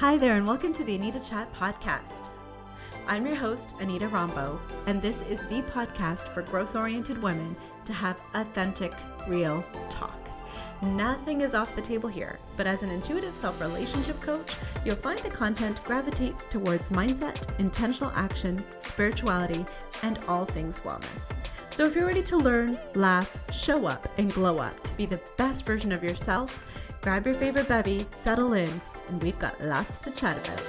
Hi there, and welcome to the Anita CHAT podcast. I'm your host, Anita Rombo, and this is the podcast for growth-oriented women to have authentic, real talk. Nothing is off the table here, but as an intuitive self-relationship coach, you'll find the content gravitates towards mindset, intentional action, spirituality, and all things wellness. So if you're ready to learn, laugh, show up, and glow up to be the best version of yourself, grab your favorite bevy, settle in, and we've got lots to chat about.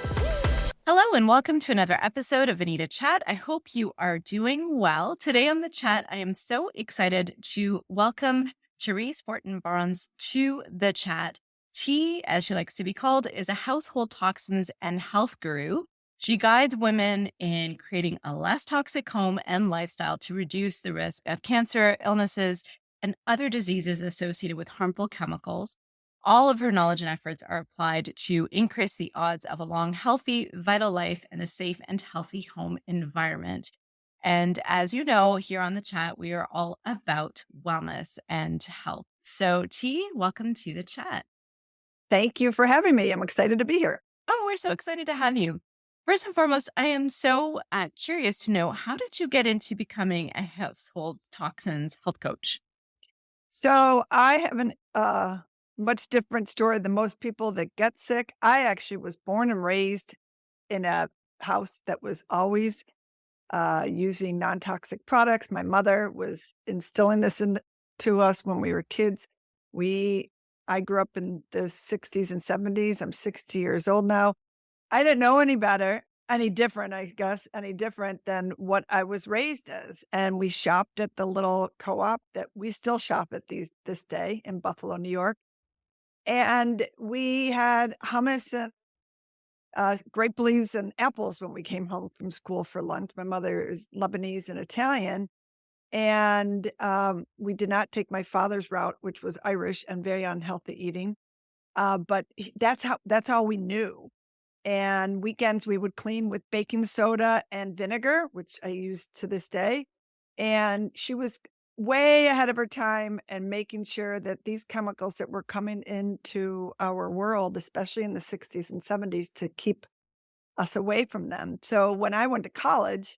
Hello, and welcome to another episode of Anita Chat. I hope you are doing well. Today on the chat, I am so excited to welcome Therese Forton-Barnes to the chat. T, as she likes to be called, is a household toxins and health guru. She guides women in creating a less toxic home and lifestyle to reduce the risk of cancer, illnesses, and other diseases associated with harmful chemicals. All of her knowledge and efforts are applied to increase the odds of a long, healthy, vital life and a safe and healthy home environment. And as you know, here on the chat, we are all about wellness and health. So T, welcome to the chat. Thank you for having me. I'm excited to be here. Oh, we're so excited to have you. First and foremost, I am so curious to know, how did you get into becoming a household toxins health coach? So I have a much different story than most people that get sick. I actually was born and raised in a house that was always using non-toxic products. My mother was instilling this to us when we were kids. I grew up in the 60s and 70s. I'm 60 years old now. I didn't know any different than what I was raised as. And we shopped at the little co-op that we still shop at this day in Buffalo, New York. And we had hummus and grape leaves and apples when we came home from school for lunch. My mother is Lebanese and Italian. And we did not take my father's route, which was Irish and very unhealthy eating. But that's all we knew. And weekends we would clean with baking soda and vinegar, which I use to this day. And she was way ahead of her time and making sure that these chemicals that were coming into our world, especially in the 60s and 70s, to keep us away from them. So when I went to college,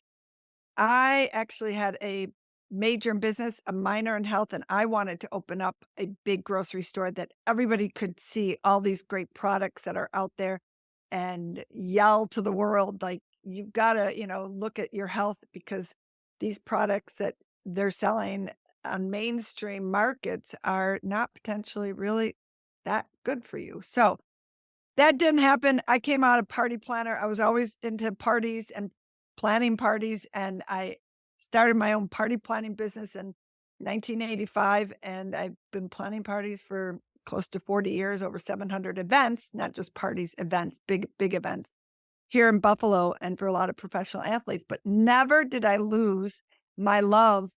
I actually had a major in business, a minor in health, and I wanted to open up a big grocery store that everybody could see all these great products that are out there and yell to the world, like, you've got to, look at your health, because these products that they're selling on mainstream markets are not potentially really that good for you. So that didn't happen. I came out a party planner. I was always into parties and planning parties, and I started my own party planning business in 1985, and I've been planning parties for close to 40 years, over 700 events, not just parties, events, big events here in Buffalo and for a lot of professional athletes. But never did I lose my love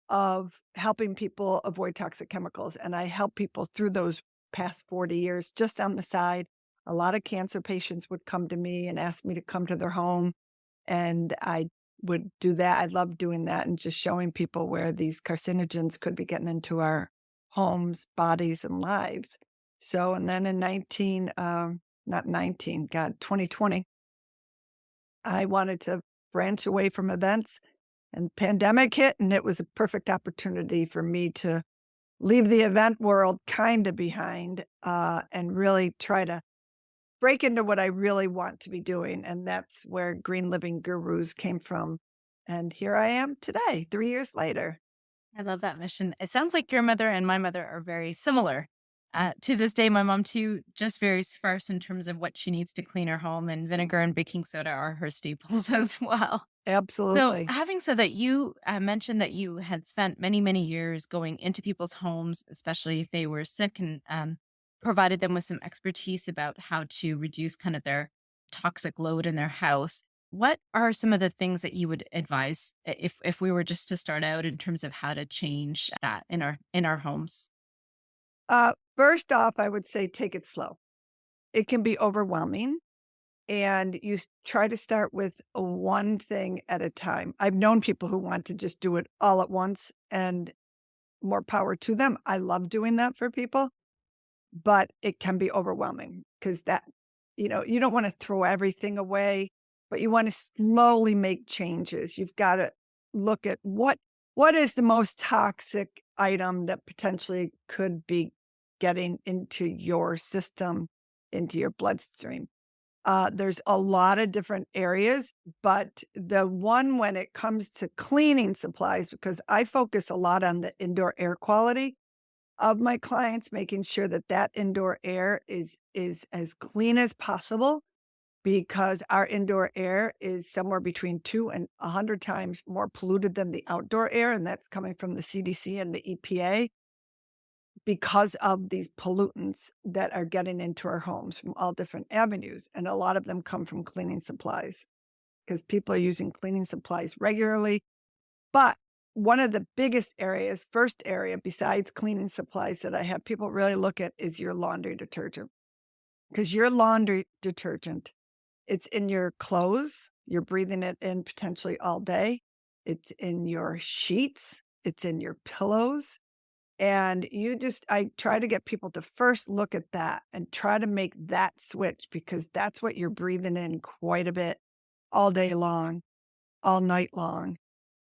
of helping people avoid toxic chemicals. And I help people through those past 40 years just on the side. A lot of cancer patients would come to me and ask me to come to their home, and I would do that. I love doing that and just showing people where these carcinogens could be getting into our homes, bodies, and lives. So, and then in 2020, I wanted to branch away from events, and pandemic hit, and it was a perfect opportunity for me to leave the event world kind of behind and really try to break into what I really want to be doing. And that's where Green Living Gurus came from. And here I am today, 3 years later. I love that mission. It sounds like your mother and my mother are very similar. To this day, my mom too, just very sparse in terms of what she needs to clean her home, and vinegar and baking soda are her staples as well. So Absolutely. having said that, you mentioned that you had spent many, many years going into people's homes, especially if they were sick, and provided them with some expertise about how to reduce kind of their toxic load in their house. What are some of the things that you would advise if we were just to start out in terms of how to change that in our homes? First off, I would say take it slow. It can be overwhelming, and you try to start with one thing at a time. I've known people who want to just do it all at once, and more power to them. I love doing that for people, but it can be overwhelming because you don't want to throw everything away, but you want to slowly make changes. You've got to look at what is the most toxic item that potentially could be getting into your system, into your bloodstream. There's a lot of different areas, but the one when it comes to cleaning supplies, because I focus a lot on the indoor air quality of my clients, making sure that that indoor air is as clean as possible, because our indoor air is somewhere between 2 and 100 times more polluted than the outdoor air, and that's coming from the CDC and the EPA because of these pollutants that are getting into our homes from all different avenues. And a lot of them come from cleaning supplies because people are using cleaning supplies regularly. But one of the biggest areas, first area besides cleaning supplies that I have people really look at is your laundry detergent. Because your laundry detergent, it's in your clothes, you're breathing it in potentially all day. It's in your sheets, it's in your pillows. And I try to get people to first look at that and try to make that switch, because that's what you're breathing in quite a bit all day long, all night long.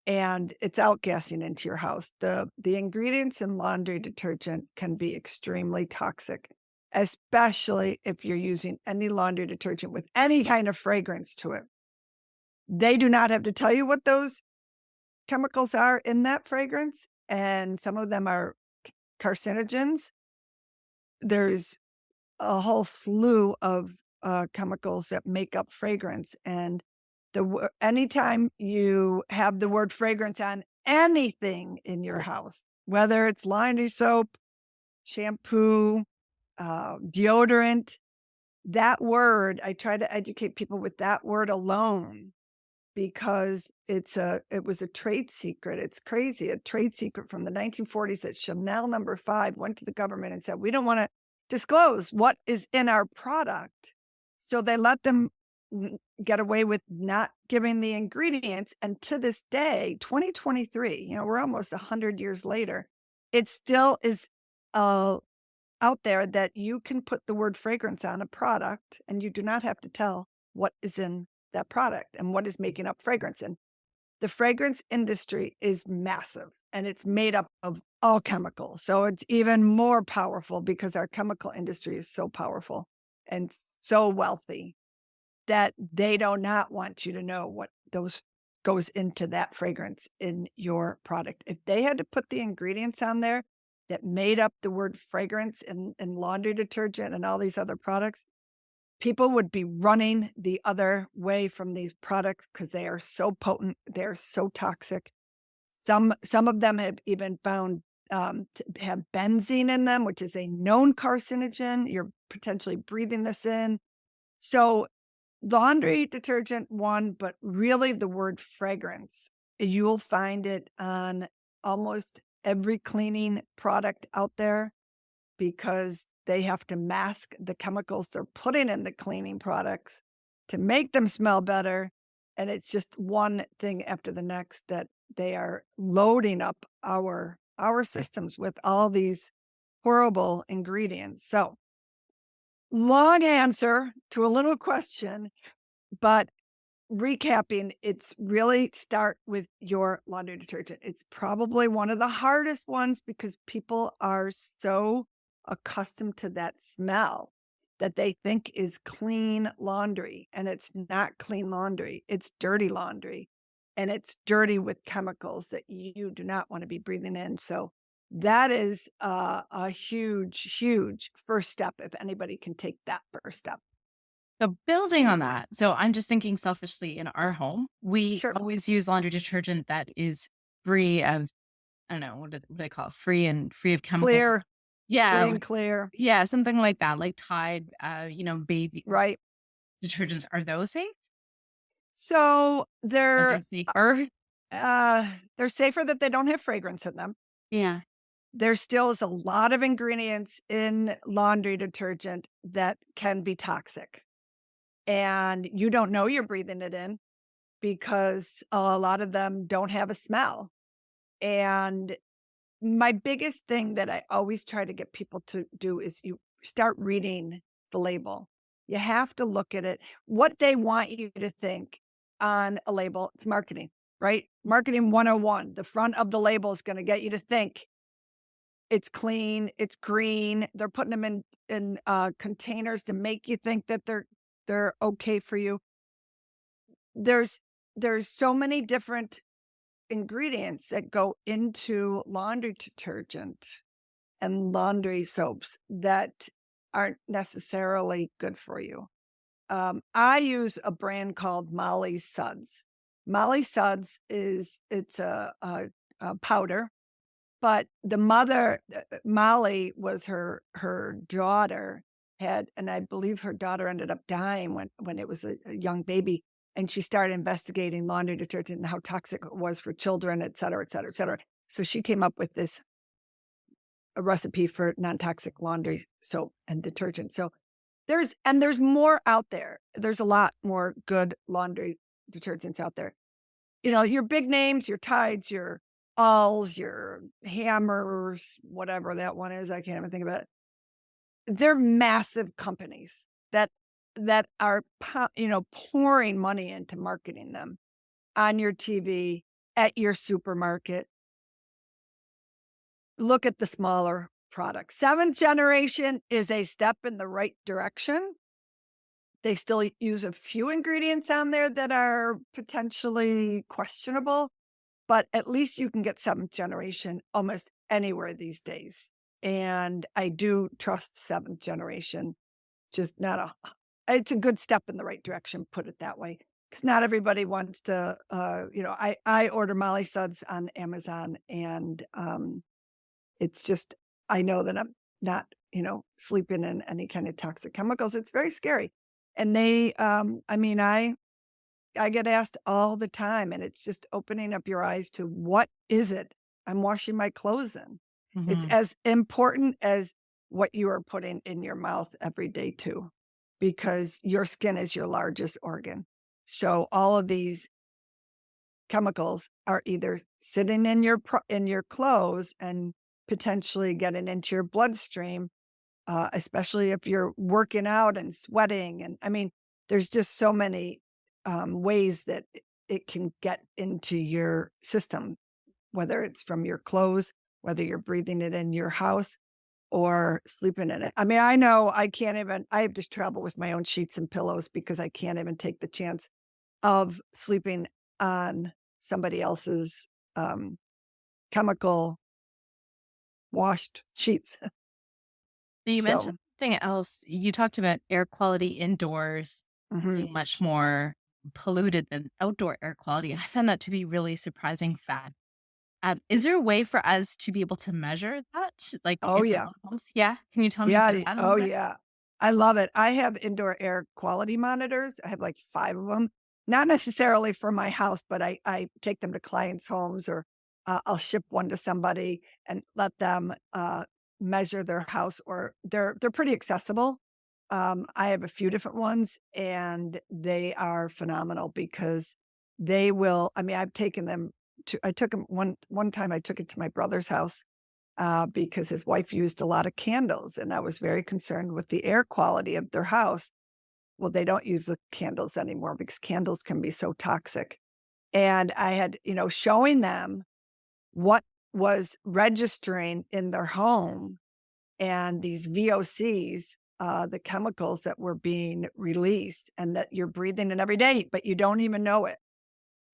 And it's outgassing into your house. The ingredients in laundry detergent can be extremely toxic, especially if you're using any laundry detergent with any kind of fragrance to it. They do not have to tell you what those chemicals are in that fragrance, and some of them are carcinogens. There's a whole slew of chemicals that make up fragrance, and anytime you have the word fragrance on anything in your house, whether it's laundry soap, shampoo, deodorant, that word, I try to educate people with that word alone, because it was a trade secret. It's crazy. A trade secret from the 1940s that Chanel number 5 went to the government and said, we don't want to disclose what is in our product. So they let them get away with not giving the ingredients. And to this day, 2023, we're almost 100 years later, it still is out there that you can put the word fragrance on a product and you do not have to tell what is in that product and what is making up fragrance. And the fragrance industry is massive, and it's made up of all chemicals. So it's even more powerful because our chemical industry is so powerful and so wealthy that they do not want you to know what those goes into that fragrance in your product. If they had to put the ingredients on there that made up the word fragrance in laundry detergent and all these other products, people would be running the other way from these products because they are so potent, they're so toxic. Some of them have even found to have benzene in them, which is a known carcinogen. You're potentially breathing this in. So laundry detergent, one, but really the word fragrance, you'll find it on almost every cleaning product out there, because they have to mask the chemicals they're putting in the cleaning products to make them smell better. And it's just one thing after the next that they are loading up our systems with all these horrible ingredients. So, long answer to a little question, but recapping, it's really start with your laundry detergent. It's probably one of the hardest ones because people are so accustomed to that smell that they think is clean laundry, and it's not clean laundry. It's dirty laundry, and it's dirty with chemicals that you do not want to be breathing in. So that is a huge, huge first step if anybody can take that first step. So building on that, so I'm just thinking selfishly in our home, we Sure. always use laundry detergent that is free of, I don't know, what do they call it? Free of chemicals. Clear. Yeah. Free and clear. Yeah, something like that, like Tide, baby Right. detergents. Are those safe? So Are they're they safer? they're safer that they don't have fragrance in them. Yeah. There still is a lot of ingredients in laundry detergent that can be toxic. And you don't know you're breathing it in because a lot of them don't have a smell. And my biggest thing that I always try to get people to do is you start reading the label. You have to look at it. What they want you to think on a label, it's marketing, right? Marketing 101. The front of the label is going to get you to think it's clean, it's green. They're putting them in containers to make you think that they're okay for you. There's so many different ingredients that go into laundry detergent and laundry soaps that aren't necessarily good for you. I use a brand called Molly Suds. Molly Suds it's a powder, but the mother, Molly, was her daughter had, and I believe her daughter ended up dying when it was a young baby, and she started investigating laundry detergent and how toxic it was for children, et cetera, et cetera, et cetera. So she came up with a recipe for non-toxic laundry soap and detergent. So there's more out there. There's a lot more good laundry detergents out there. Your big names, your Tides, your Alls, your Hammers, whatever that one is, I can't even think about it. They're massive companies that are pouring money into marketing them on your TV, at your supermarket. Look at the smaller products. Seventh generation is a step in the right direction. They still use a few ingredients on there that are potentially questionable, but at least you can get seventh generation almost anywhere these days. And I do trust seventh generation, just it's a good step in the right direction, put it that way. Because not everybody wants to, I order Molly Suds on Amazon, and it's just, I know that I'm not, sleeping in any kind of toxic chemicals. It's very scary. And they, I get asked all the time, and it's just opening up your eyes to what is it I'm washing my clothes in. It's as important as what you are putting in your mouth every day too, because your skin is your largest organ. So all of these chemicals are either sitting in your clothes and potentially getting into your bloodstream, especially if you're working out and sweating. And there's just so many ways that it can get into your system, whether it's from your clothes, whether you're breathing it in your house or sleeping in it. I know I have to travel with my own sheets and pillows because I can't even take the chance of sleeping on somebody else's chemical washed sheets. You So, mentioned something else. You talked about air quality indoors mhm. being much more polluted than outdoor air quality. I found that to be really surprising fact. Is there a way for us to be able to measure that, like Oh in our yeah. own homes? Yeah. Can you tell me Yeah. about that a Oh little bit? yeah. I love it. I have indoor air quality monitors. I have like 5 of them, not necessarily for my house, but I take them to clients' homes, or I'll ship one to somebody and let them measure their house, or they're pretty accessible. I have a few different ones, and they are phenomenal because they will, I've taken them I took them one time. I took it to my brother's house because his wife used a lot of candles, and I was very concerned with the air quality of their house. Well, they don't use the candles anymore because candles can be so toxic. And I had, showing them what was registering in their home, and these VOCs, the chemicals that were being released and that you're breathing in every day, but you don't even know it,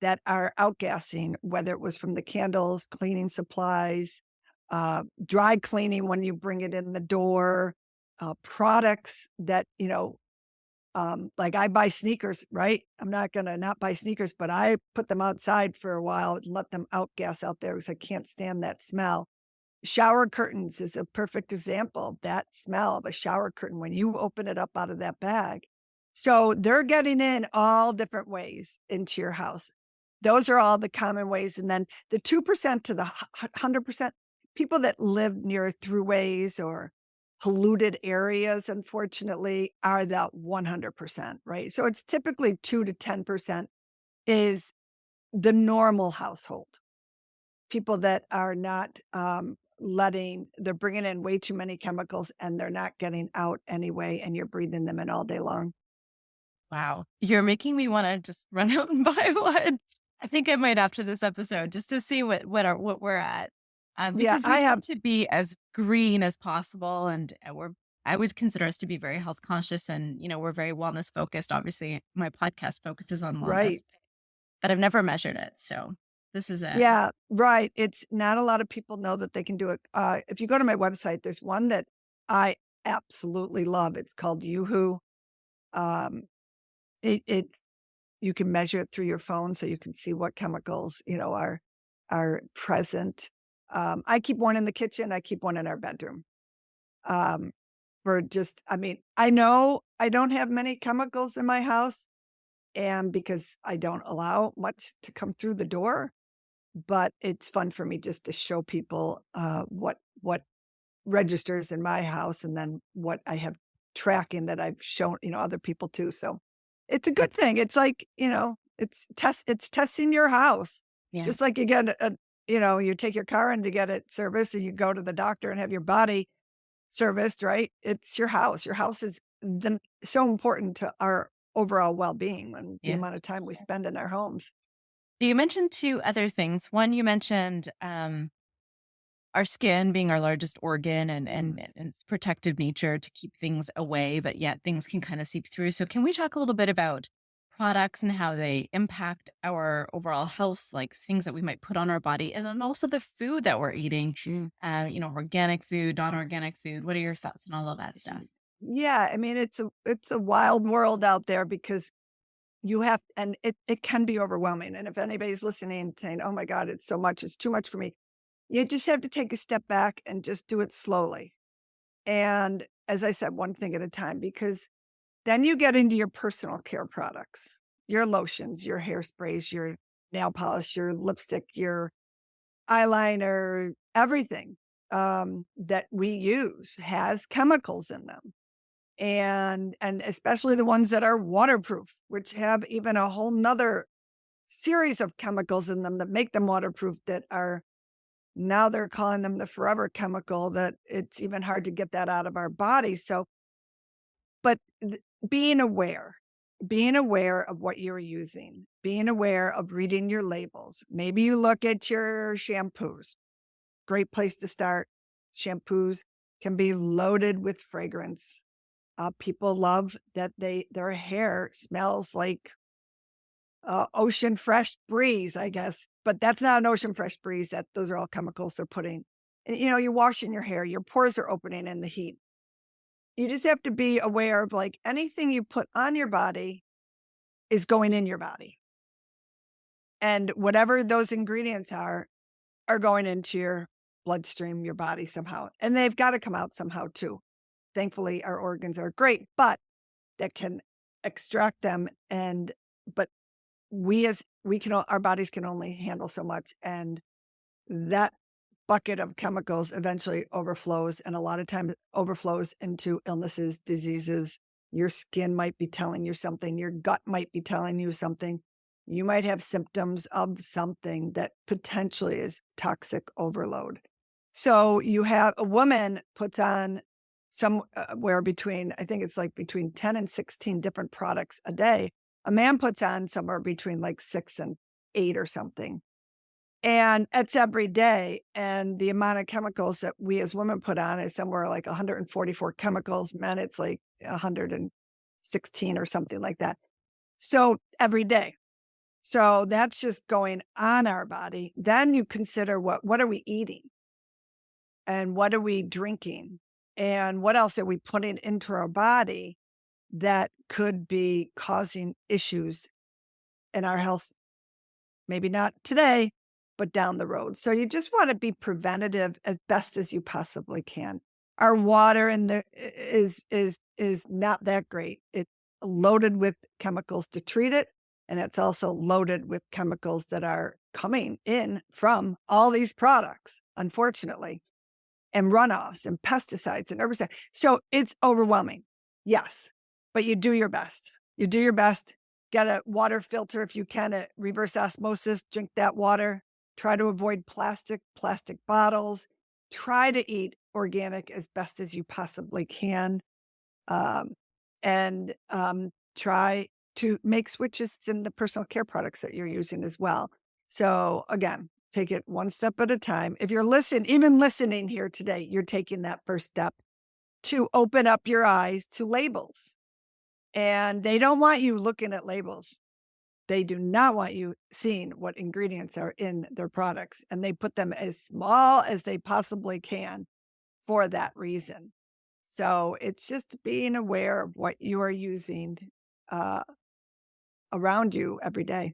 that are outgassing, whether it was from the candles, cleaning supplies, dry cleaning when you bring it in the door, products that, like I buy sneakers, right? I'm not going to not buy sneakers, but I put them outside for a while and let them outgas out there because I can't stand that smell. Shower curtains is a perfect example. That smell of a shower curtain when you open it up out of that bag. So they're getting in all different ways into your house. Those are all the common ways. And then the 2% to the 100%, people that live near throughways or polluted areas, unfortunately, are that 100%, right? So it's typically 2 to 10% is the normal household. People that are not they're bringing in way too many chemicals and they're not getting out anyway, and you're breathing them in all day long. Wow. You're making me want to just run out and buy one. I think I might after this episode just to see what we're at. Yeah, Because we I try have. to be as green as possible, and I would consider us to be very health conscious, and we're very wellness focused. Obviously, my podcast focuses on wellness, Right. but I've never measured it. So this is a Yeah, right. It's not a lot of people know that they can do it. If you go to my website, there's one that I absolutely love. It's called YooHoo. Um, it you can measure it through your phone, so you can see what chemicals are present. I keep one in the kitchen. I keep one in our bedroom. Um, I know I don't have many chemicals in my house, and because I don't allow much to come through the door, but it's fun for me just to show people what registers in my house, and then what I have tracking that I've shown other people too. So it's a good thing. It's like it's testing your house, yeah. just like you get you take your car in to get it serviced, and you go to the doctor and have your body serviced, right? It's your house. Your house is so important to our overall well-being and the Yeah. amount of time we spend in our homes. You mentioned two other things. One, you mentioned our skin being our largest organ, and its protective nature to keep things away, but yet things can kind of seep through. So can we talk a little bit about products and how they impact our overall health, like things that we might put on our body, and then also the food that we're eating, organic food, non-organic food. What are your thoughts on all of that stuff? Yeah, I mean it's a wild world out there, because it can be overwhelming. And if anybody's listening saying, "Oh my God, it's so much, it's too much for me," you just have to take a step back and just do it slowly. And as I said, one thing at a time, because then you get into your personal care products, your lotions, your hairsprays, your nail polish, your lipstick, your eyeliner, everything that we use has chemicals in them. And especially the ones that are waterproof, which have even a whole nother series of chemicals in them that make them waterproof, that are now they're calling them the forever chemical, that it's even hard to get that out of our body. So, but being aware of what you're using, being aware of reading your labels. Maybe you look at your shampoos. Great place to start. Shampoos can be loaded with fragrance. People love that their hair smells like ocean fresh breeze, I guess. But that's not an ocean fresh breeze. Those are all chemicals they're putting. And, you're washing your hair. Your pores are opening in the heat. You just have to be aware of, like, anything you put on your body is going in your body. And whatever those ingredients are going into your bloodstream, your body somehow. And they've got to come out somehow too. Thankfully, our organs are great, but that can extract them. But our bodies can only handle so much. And that bucket of chemicals eventually overflows, and a lot of times overflows into illnesses, diseases. Your skin might be telling you something. Your gut might be telling you something. You might have symptoms of something that potentially is toxic overload. So you have a woman puts on somewhere between, I think it's like between 10 and 16 different products a day. A man puts on somewhere between like 6 and 8 or something. And it's every day. And the amount of chemicals that we as women put on is somewhere like 144 chemicals. Men, it's like 116 or something like that. So every day. So that's just going on our body. Then you consider what are we eating? And what are we drinking? And what else are we putting into our body that could be causing issues in our health? Maybe not today, but down the road. So you just want to be preventative as best as you possibly can. Our water is not that great. It's loaded with chemicals to treat it, and it's also loaded with chemicals that are coming in from all these products, unfortunately, and runoffs and pesticides and herbicides. So it's overwhelming. Yes, but you do your best. You do your best. Get a water filter if you can, a reverse osmosis, drink that water. Try to avoid plastic bottles. try to eat organic as best as you possibly can. Um, and try to make switches in the personal care products that you're using as well. So again, take it one step at a time. If you're even listening here today, you're taking that first step to open up your eyes to labels. And they don't want you looking at labels. They do not want you seeing what ingredients are in their products. And they put them as small as they possibly can for that reason. So it's just being aware of what you are using uh, around you every day.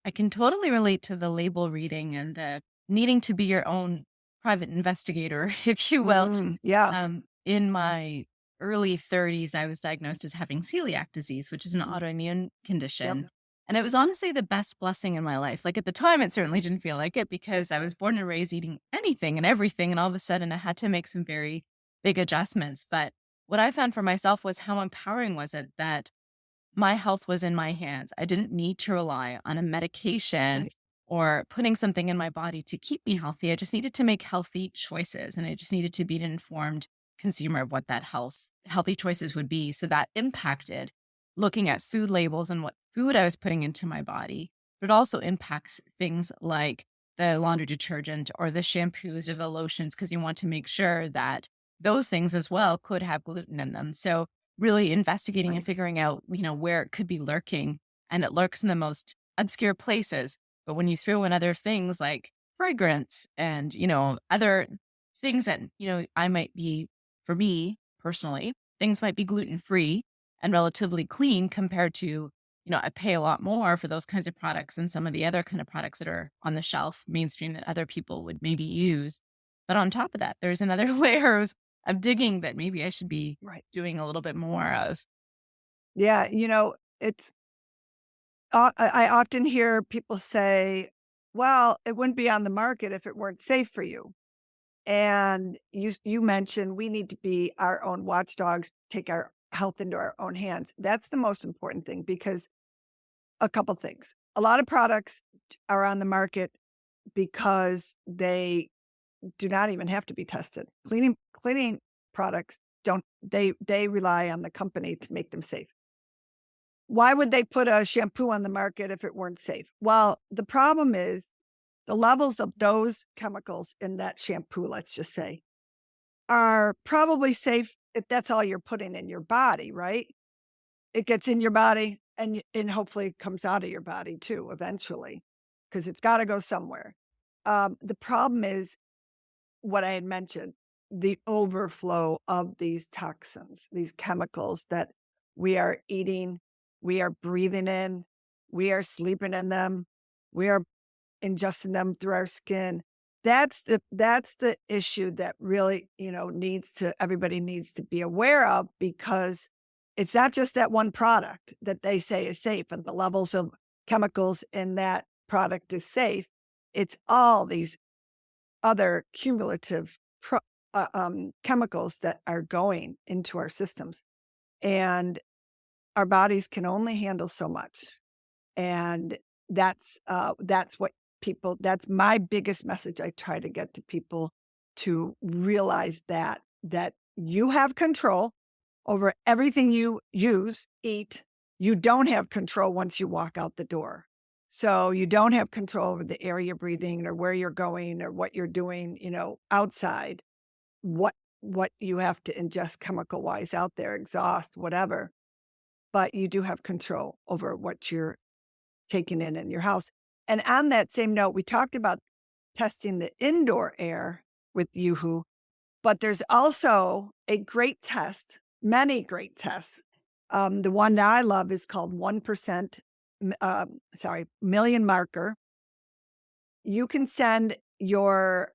I can totally relate to the label reading and the needing to be your own private investigator, if you will. Yeah. In my early 30s, I was diagnosed as having celiac disease, which is an autoimmune condition. Yep. And it was honestly the best blessing in my life. Like at the time, it certainly didn't feel like it because I was born and raised eating anything and everything. And all of a sudden, I had to make some very big adjustments. But what I found for myself was how empowering was it that my health was in my hands. I didn't need to rely on a medication Right. or putting something in my body to keep me healthy. I just needed to make healthy choices and I just needed to be an informed consumer of what that healthy choices would be. So that impacted looking at food labels and what food I was putting into my body. But it also impacts things like the laundry detergent or the shampoos or the lotions because you want to make sure that those things as well could have gluten in them. So really investigating and Right. figuring out, where it could be lurking. And it lurks in the most obscure places. But when you throw in other things like fragrance and, other things that, I might be, for me personally, things might be gluten free and relatively clean compared to, I pay a lot more for those kinds of products than some of the other kind of products that are on the shelf mainstream that other people would maybe use. But on top of that, there's another layer of digging that maybe I should be Right. doing a little bit more of. Yeah. It's, I often hear people say, well, it wouldn't be on the market if it weren't safe for you. And you mentioned we need to be our own watchdogs, take our health into our own hands. That's the most important thing because a couple things. A lot of products are on the market because they do not even have to be tested. Cleaning products don't they rely on the company to make them safe. Why would they put a shampoo on the market if it weren't safe? Well, the problem is the levels of those chemicals in that shampoo, let's just say, are probably safe if that's all you're putting in your body, right? It gets in your body and hopefully comes out of your body too eventually because it's got to go somewhere. The problem is what I had mentioned, the overflow of these toxins, these chemicals that we are eating, we are breathing in, we are sleeping in them, we are ingesting them through our skin. That's the issue that really, everybody needs to be aware of because it's not just that one product that they say is safe and the levels of chemicals in that product is safe. It's all these other cumulative chemicals that are going into our systems. And our bodies can only handle so much. And that's my biggest message I try to get to people to realize that you have control over everything you use, eat. You don't have control once you walk out the door. So you don't have control over the air you're breathing or where you're going or what you're doing, outside, what you have to ingest chemical wise out there, exhaust, whatever. But you do have control over what you're taking in your house. And on that same note, we talked about testing the indoor air with YooHoo, but there's also a great test, many great tests. The one that I love is called 1%, million marker. You can send your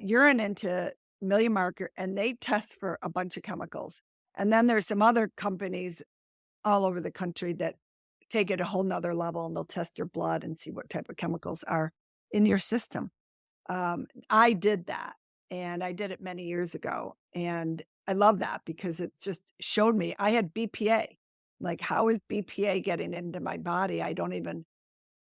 urine into million marker and they test for a bunch of chemicals. And then there's some other companies all over the country that take it a whole nother level and they'll test your blood and see what type of chemicals are in your system. I did that and I did it many years ago. And I love that because it just showed me I had BPA. Like, how is BPA getting into my body? I don't even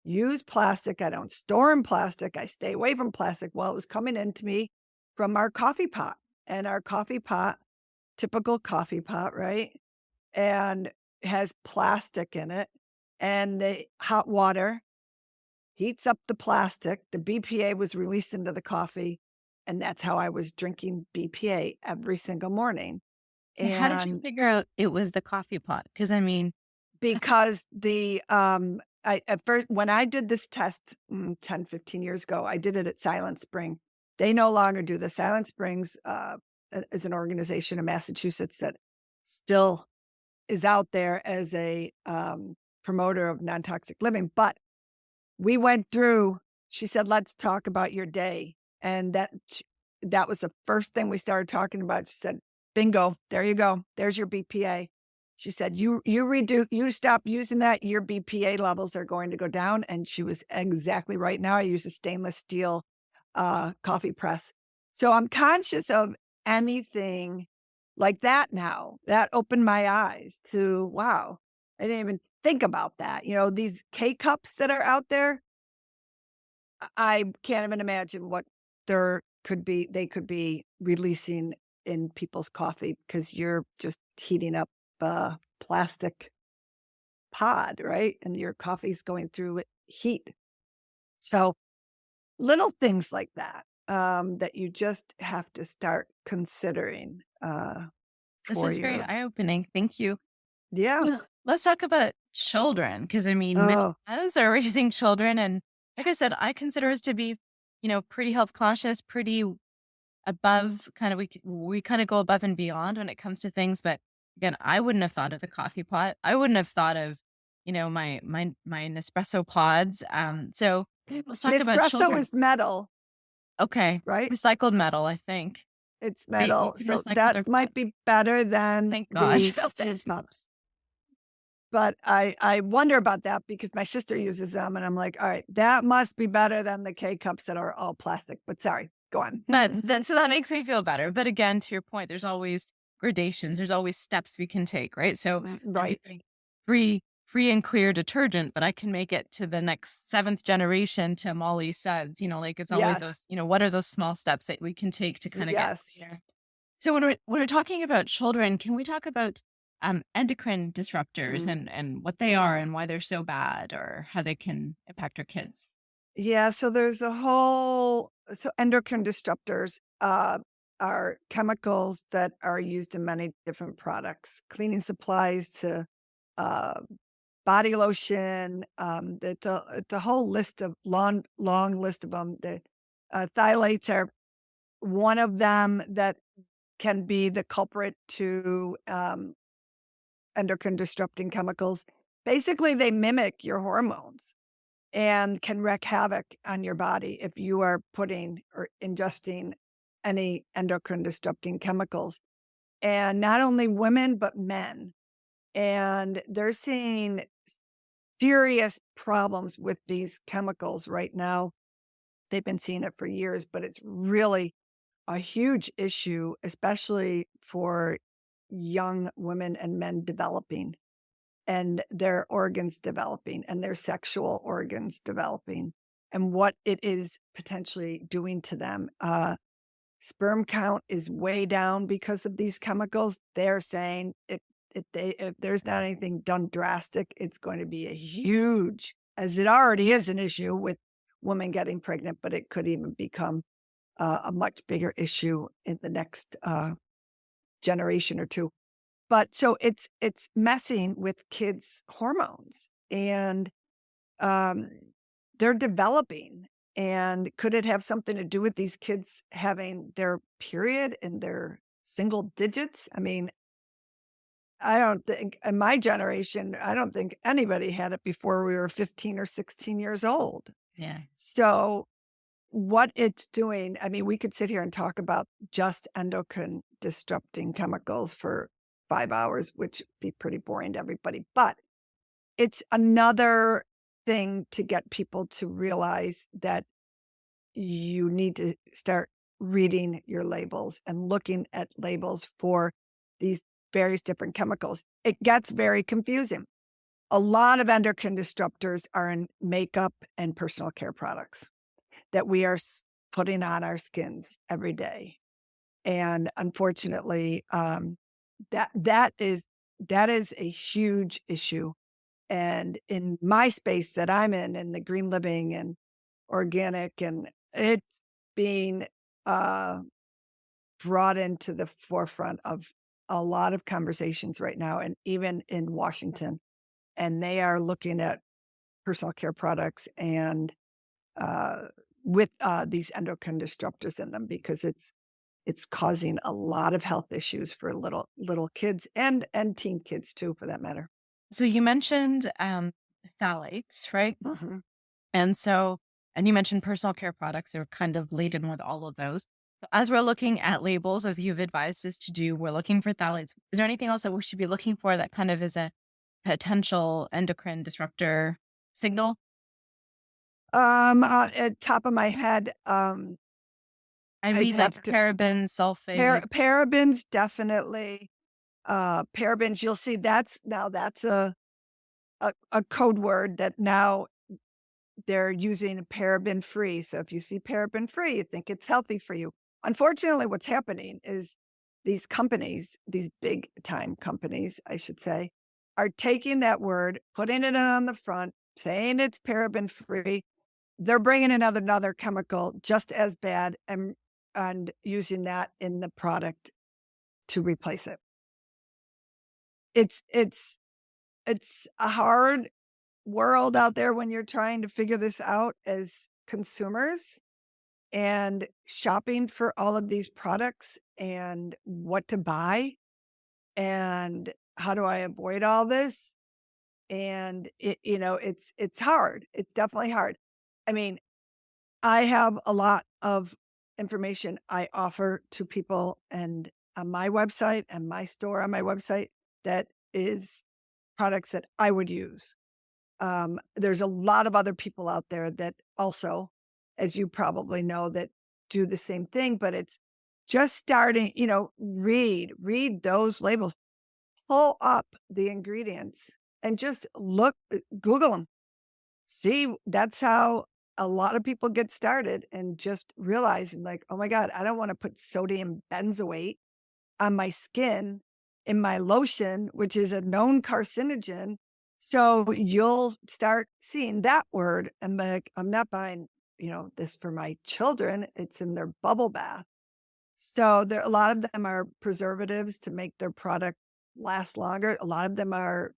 use plastic. I don't store in plastic. I stay away from plastic. Well, it was coming into me from our coffee pot. And our coffee pot, typical coffee pot, right? And has plastic in it. And the hot water heats up the plastic. The BPA was released into the coffee. And that's how I was drinking BPA every single morning. And how did you figure out it was the coffee pot? Because I mean, because I at first, when I did this test 10, 15 years ago, I did it at Silent Spring. They no longer do the Silent Springs is an organization in Massachusetts that still is out there as a promoter of non-toxic living. But we went through, she said, let's talk about your day. And that was the first thing we started talking about. She said, bingo, there you go. There's your BPA. She said, you stop using that, your BPA levels are going to go down. And she was exactly right. Now I use a stainless steel coffee press. So I'm conscious of anything like that now. That opened my eyes to, wow, I didn't even think about that. You know, these K-cups that are out there, I can't even imagine what they could be releasing in people's coffee, because you're just heating up a plastic pod, right? And your coffee's going through heat. So little things like that, that you just have to start considering this for is very your, eye-opening. Thank you. yeah. So, let's talk about children, because I mean, many Oh, of us are raising children, and like I said, I consider us to be, pretty health conscious, pretty above kind of we kind of go above and beyond when it comes to things. But again, I wouldn't have thought of the coffee pot. I wouldn't have thought of, my Nespresso pods. So let's talk about Nespresso children. is metal, Okay, right? recycled metal, I think. It's But you metal. can So recycle that their might pods. be better than Thank the gosh. cups. But I wonder about that because my sister uses them and I'm like, all right, that must be better than the K cups that are all plastic. But sorry, go on. So that makes me feel better. But again, to your point, there's always gradations. There's always steps we can take, right? So Right. free and clear detergent, but I can make it to the next seventh generation to Molly Suds. Like it's always Yes. those. What are those small steps that we can take to kind of get Yes. cleaner? So when we're talking about children, can we talk about endocrine disruptors and what they are and why they're so bad, or how they can impact our kids? Yeah. So there's so endocrine disruptors are chemicals that are used in many different products, cleaning supplies to uh, body lotion. It's a whole list of long list of them. The phthalates are one of them that can be the culprit to endocrine disrupting chemicals. Basically, they mimic your hormones and can wreak havoc on your body if you are putting or ingesting any endocrine disrupting chemicals. And not only women, but men. And they're seeing serious problems with these chemicals right now. They've been seeing it for years, but it's really a huge issue, especially for young women and men developing and their organs developing and their sexual organs developing and what it is potentially doing to them. Sperm count is way down because of these chemicals. They're saying if there's not anything done drastic, it's going to be a huge, as it already is an issue with women getting pregnant, but it could even become a much bigger issue in the next generation or two. But so it's messing with kids' hormones and they're developing. And could it have something to do with these kids having their period in their single digits? I mean, I don't think in my generation, I don't think anybody had it before we were 15 or 16 years old. Yeah. So what it's doing, I mean, we could sit here and talk about just endocrine disrupting chemicals for 5 hours, which would be pretty boring to everybody. But it's another thing to get people to realize that you need to start reading your labels and looking at labels for these various different chemicals. It gets very confusing. A lot of endocrine disruptors are in makeup and personal care products that we are putting on our skins every day. And unfortunately, that is a huge issue. And in my space that I'm in the green living and organic, and it's being brought into the forefront of a lot of conversations right now, and even in Washington. And they are looking at personal care products and with these endocrine disruptors in them, because it's causing a lot of health issues for little kids and teen kids too, for that matter. So you mentioned phthalates, right? Mhm. And you mentioned personal care products are kind of laden with all of those. So as we're looking at labels, as you've advised us to do, we're looking for phthalates. Is there anything else that we should be looking for that kind of is a potential endocrine disruptor signal? At top of my head, I I'd read like have to parabens, sulfate. parabens, definitely. Parabens, you'll see that's a code word that now they're using paraben free. So if you see paraben free, you think it's healthy for you. Unfortunately, what's happening is these companies, these big time companies, I should say, are taking that word, putting it on the front, saying it's paraben free. They're bringing in another chemical just as bad and using that in the product to replace it. It's a hard world out there when you're trying to figure this out as consumers and shopping for all of these products and what to buy and how do I avoid all this? And it's hard. It's definitely hard. I mean, I have a lot of information I offer to people and on my website and my store on my website that is products that I would use. There's a lot of other people out there that also, as you probably know, that do the same thing, but it's just starting, read those labels, pull up the ingredients and just Google them. See, that's how a lot of people get started, and just realizing like, oh my God, I don't want to put sodium benzoate on my skin in my lotion, which is a known carcinogen. So you'll start seeing that word and be like, I'm not buying, this for my children. It's in their bubble bath. So a lot of them are preservatives to make their product last longer. A lot of them are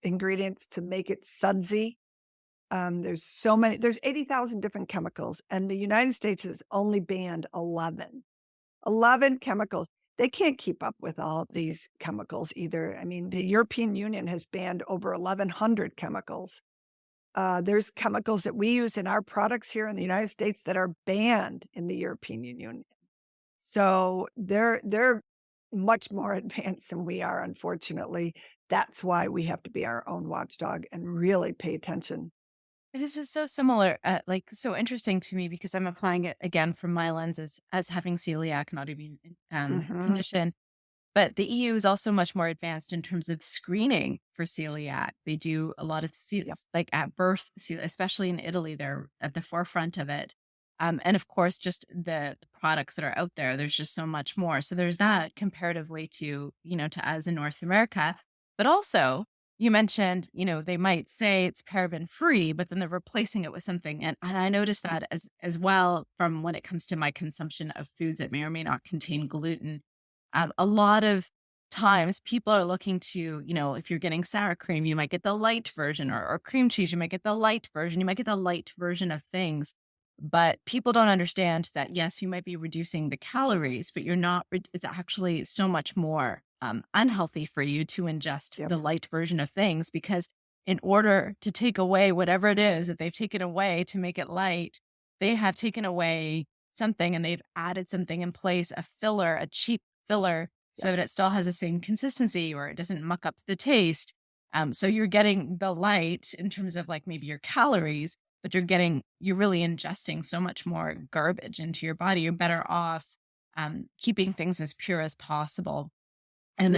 ingredients to make it sudsy. There's 80,000 different chemicals, and the United States has only banned 11 chemicals. They can't keep up with all these chemicals either. I mean, the European Union has banned over 1,100 chemicals. There's chemicals that we use in our products here in the United States that are banned in the European Union. So they're much more advanced than we are, unfortunately. That's why we have to be our own watchdog and really pay attention. This is so similar, so interesting to me because I'm applying it again from my lens as having celiac, an autoimmune Mhm. condition. But the EU is also much more advanced in terms of screening for celiac. They do a lot of like at birth, especially in Italy, they're at the forefront of it. And of course, just the products that are out there, there's just so much more. So there's that comparatively to us in North America. But also, you mentioned, they might say it's paraben free, but then they're replacing it with something. And I noticed that as well from when it comes to my consumption of foods that may or may not contain gluten. A lot of times people are looking to, if you're getting sour cream, you might get the light version, or cream cheese, you might get the light version. You might get the light version of things. But people don't understand that, yes, you might be reducing the calories, but you're not, it's actually so much more unhealthy for you to ingest Yep. the light version of things, because in order to take away whatever it is that they've taken away to make it light, they have taken away something and they've added something in place, a filler, a cheap filler, so that it still has the same consistency or it doesn't muck up the taste. So you're getting the light in terms of like maybe your calories, but you're really ingesting so much more garbage into your body. You're better off keeping things as pure as possible and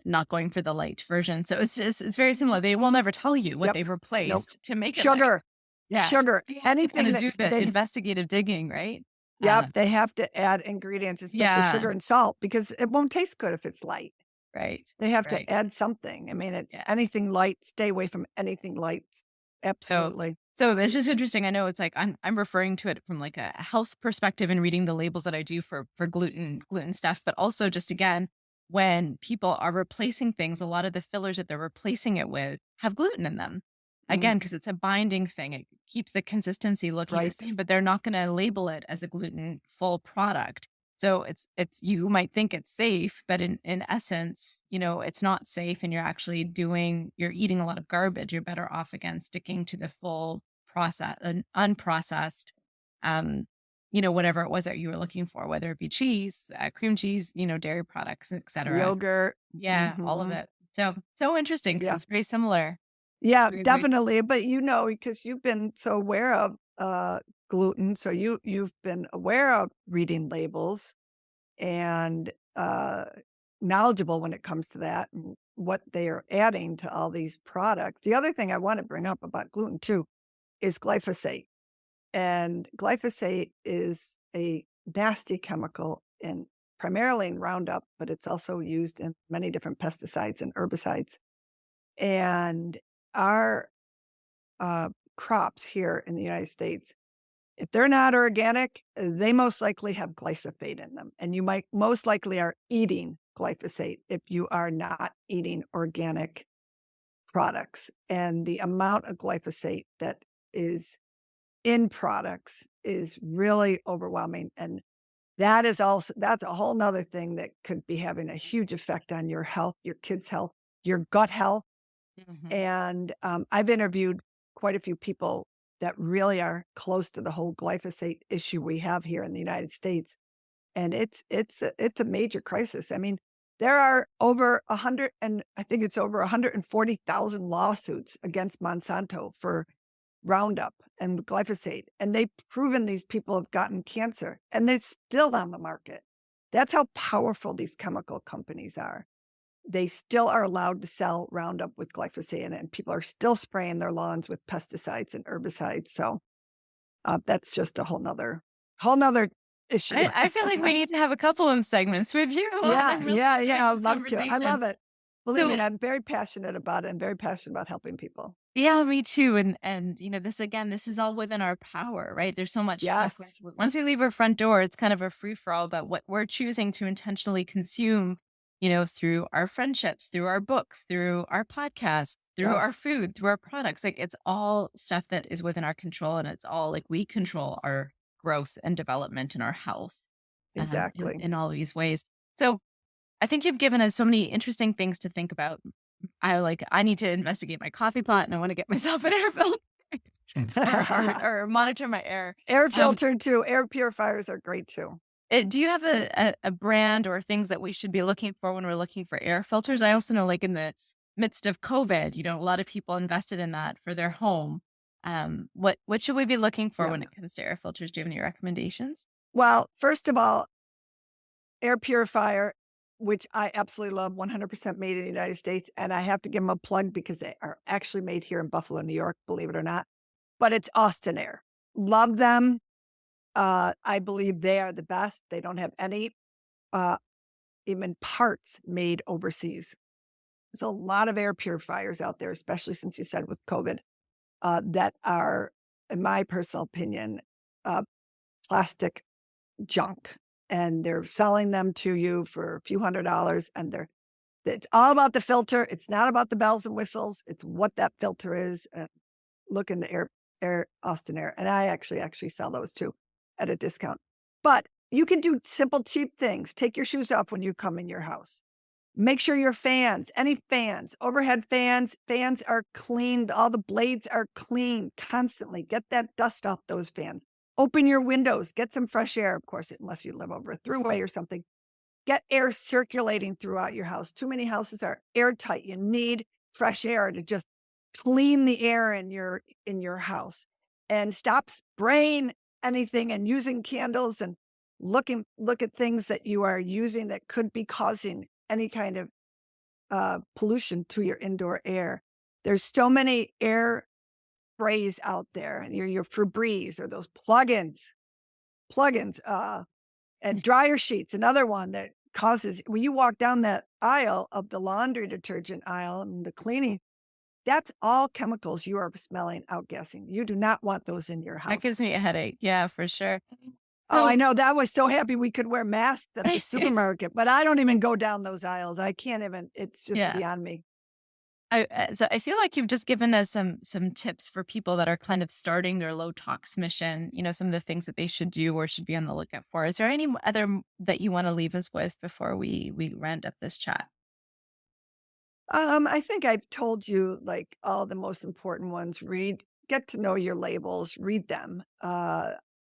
not going for the light version. So it's very similar. They will never tell you what Yep. they've replaced to make it Sugar. light. Yeah. Sugar. They have to Anything kind of that do the they investigative digging, right? Yep, they have to add ingredients, especially Yeah, sugar and salt, because it won't taste good if it's light. right, They have to right. add something. I mean, it's Yeah. anything light, stay away from anything light. So Absolutely. so it's just interesting. I know it's like I'm referring to it from like a health perspective and reading the labels that I do for gluten stuff, but also just again, when people are replacing things, a lot of the fillers that they're replacing it with have gluten in them. Again, Mhm. because it's a binding thing. It keeps the consistency looking the Right. same, but they're not going to label it as a gluten full product. So it's you might think it's safe, but in essence, it's not safe and you're eating a lot of garbage. You're better off again sticking to the full process and unprocessed whatever it was that you were looking for, whether it be cheese, cream cheese, dairy products, etc. Yogurt. Yeah, all of Mhm. it. So interesting because Yeah. it's very similar. Yeah, Very, very definitely. But because you've been so aware of gluten, so you've been aware of reading labels and knowledgeable when it comes to that and what they are adding to all these products. The other thing I want to bring up about gluten too is glyphosate. And glyphosate is a nasty chemical in primarily in Roundup, but it's also used in many different pesticides and herbicides. And our crops here in the United States, if they're not organic, they most likely have glyphosate in them. And you might most likely are eating glyphosate if you are not eating organic products. And the amount of glyphosate that is in products is really overwhelming. And that's a whole nother thing that could be having a huge effect on your health, your kids' health, your gut health. Mhm. And I've interviewed quite a few people that really are close to the whole glyphosate issue we have here in the United States. And it's a major crisis. I mean, there are over 100 and I think it's over 140,000 lawsuits against Monsanto for Roundup and glyphosate, and they've proven these people have gotten cancer, and they're still on the market. That's how powerful these chemical companies are. They still are allowed to sell Roundup with glyphosate in it, and people are still spraying their lawns with pesticides and herbicides. So that's just a whole nother issue. I feel like we need to have a couple of segments with you. Yeah, I'm really yeah, enjoying yeah. this I'd love to. I conversation. love it. Believe me, So I'm very passionate about it. I'm very passionate about helping people. yeah, me too. And this is all within our power, right? There's so much stuff. Yes, Once we leave our front door, it's kind of a free for all. But what we're choosing to intentionally consume, through our friendships, through our books, through our podcasts, through yes, our food, through our products, like it's all stuff that is within our control, and it's all like we control our growth and development and our health, exactly. in all of these ways. So I think you've given us so many interesting things to think about. I need to investigate my coffee pot and I want to get myself an air filter or monitor my air. Air Um, filter too. Air purifiers are great too. do you have a brand or things that we should be looking for when we're looking for air filters? I also know, like in the midst of COVID, a lot of people invested in that for their home. What should we be looking for Yeah. when it comes to air filters? Do you have any recommendations? Well, first of all, air purifier, which I absolutely love, 100% made in the United States. And I have to give them a plug because they are actually made here in Buffalo, New York, believe it or not. But it's Austin Air. Love them. I believe they are the best. They don't have any uh, even parts made overseas. There's a lot of air purifiers out there, especially since you said with COVID, that are, in my personal opinion, uh, plastic junk. And they're selling them to you for a few $100s. And it's all about the filter. It's not about the bells and whistles. It's what that filter is. And look into Air Austin Air. And I actually sell those too at a discount. But you can do simple, cheap things. Take your shoes off when you come in your house. Make sure your any fans, overhead fans are cleaned. All the blades are clean constantly. Get that dust off those fans. Open your windows, get some fresh air, of course, unless you live over a throughway or something. Get air circulating throughout your house. Too many houses are airtight. You need fresh air to just clean the air in your house. And stop spraying anything and using candles and look at things that you are using that could be causing any kind of pollution to your indoor air. There's so many air sprays out there, and your Febreze or those plugins. plugins, and dryer sheets, another one that causes, when you walk down that aisle of the laundry detergent aisle and the cleaning, that's all chemicals you are smelling, outgassing. You do not want those in your That house. gives me a headache. Yeah, for sure. Oh, I know. That was so happy we could wear masks at the supermarket, but I don't even go down those aisles. I can't even. It's just beyond me. So I feel like you've just given us some tips for people that are kind of starting their low tox mission, some of the things that they should do or should be on the lookout for. Is there any other that you want to leave us with before we round up this chat? I think I've told you like all the most important ones. Get to know your labels, read them.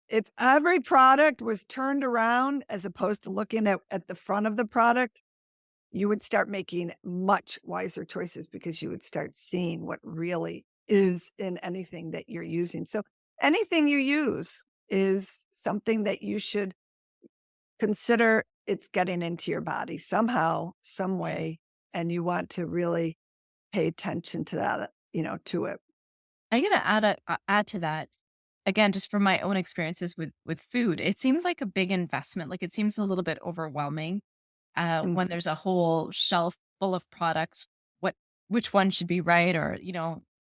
If every product was turned around as opposed to looking at the front of the product, you would start making much wiser choices because you would start seeing what really is in anything that you're using. So anything you use is something that you should consider it's getting into your body somehow, some way, and you want to really pay attention to that, to it. I'm going to add to that. Again, just from my own experiences with food, it seems like a big investment. Like it seems a little bit overwhelming when there's a whole shelf full of products. Which one should be right? Or,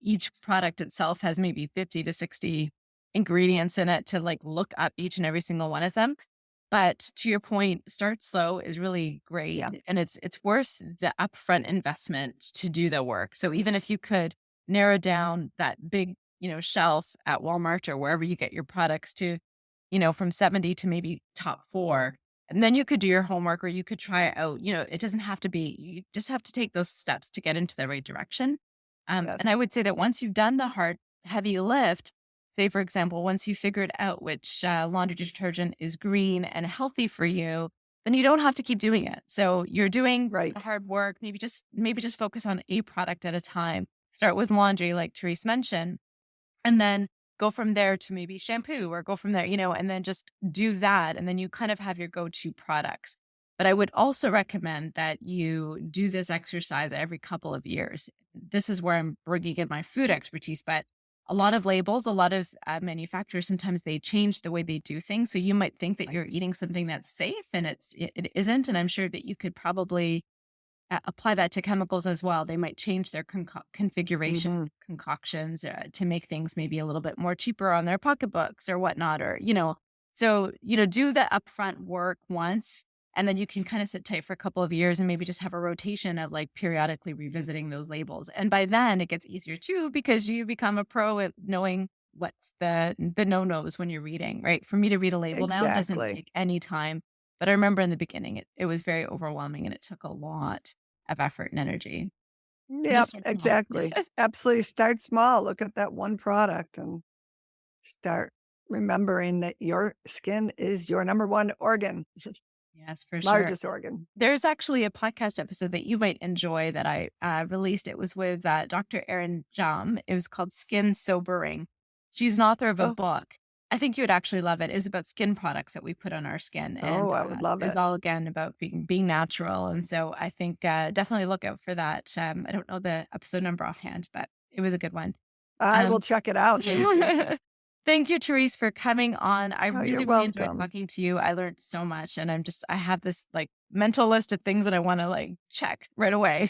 each product itself has maybe 50 to 60 ingredients in it to like look up each and every single one of them. But to your point, start slow is really great. Yeah. And it's worth the upfront investment to do the work. So even if you could narrow down that big, shelf at Walmart or wherever you get your products to, from 70 to maybe top 4, and then you could do your homework or you could try it out. It doesn't have to be, you just have to take those steps to get into the right direction. Yes. And I would say that once you've done the hard, heavy lift, say, for example, once you figured out which laundry detergent is green and healthy for you, then you don't have to keep doing it. So you're doing the hard work. Maybe just focus on a product at a time. Start with laundry, like Therese mentioned, and then go from there to maybe shampoo or go from there, and then just do that. And then you kind of have your go-to products. But I would also recommend that you do this exercise every couple of years. This is where I'm bringing in my food expertise, but a lot of labels, a lot of manufacturers, sometimes they change the way they do things. So you might think that you're eating something that's safe and it isn't. And I'm sure that you could probably apply that to chemicals as well. They might change their configuration concoctions to make things maybe a little bit more cheaper on their pocketbooks or whatnot, or, so, do the upfront work once, and then you can kind of sit tight for a couple of years and maybe just have a rotation of like periodically revisiting those labels. And by then it gets easier too, because you become a pro at knowing what's the no-nos when you're reading, right? For me to read a label now doesn't take any time. But I remember in the beginning, it was very overwhelming and it took a lot of effort and energy. Yeah, exactly. Absolutely. Start small. Look at that one product and start remembering that your skin is your number one organ. Yes, for sure. Largest organ. There's actually a podcast episode that you might enjoy that I released. It was with Dr. Erin Jam. It was called Skin Sobering. She's an author of a book. I think you would actually love it. It was about skin products that we put on our skin. And, I would love it. It was all, again, about being natural. And so I think definitely look out for that. I don't know the episode number offhand, but it was a good one. I will check it out. Thank you, Therese, for coming on. I really enjoyed talking to you. I learned so much. And I have this like mental list of things that I want to like check right away.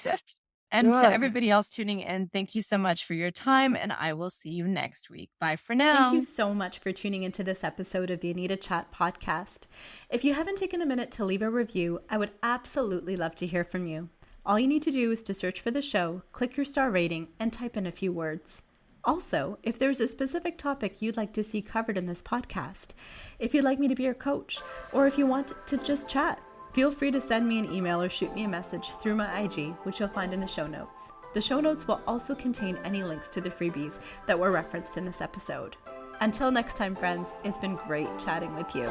And to everybody else tuning in, thank you so much for your time, and I will see you next week. Bye for now. Thank you so much for tuning into this episode of the Anita Chat podcast. If you haven't taken a minute to leave a review, I would absolutely love to hear from you. All you need to do is to search for the show, click your star rating, and type in a few words. Also, if there's a specific topic you'd like to see covered in this podcast, if you'd like me to be your coach, or if you want to just chat, feel free to send me an email or shoot me a message through my IG, which you'll find in the show notes. The show notes will also contain any links to the freebies that were referenced in this episode. Until next time, friends, it's been great chatting with you.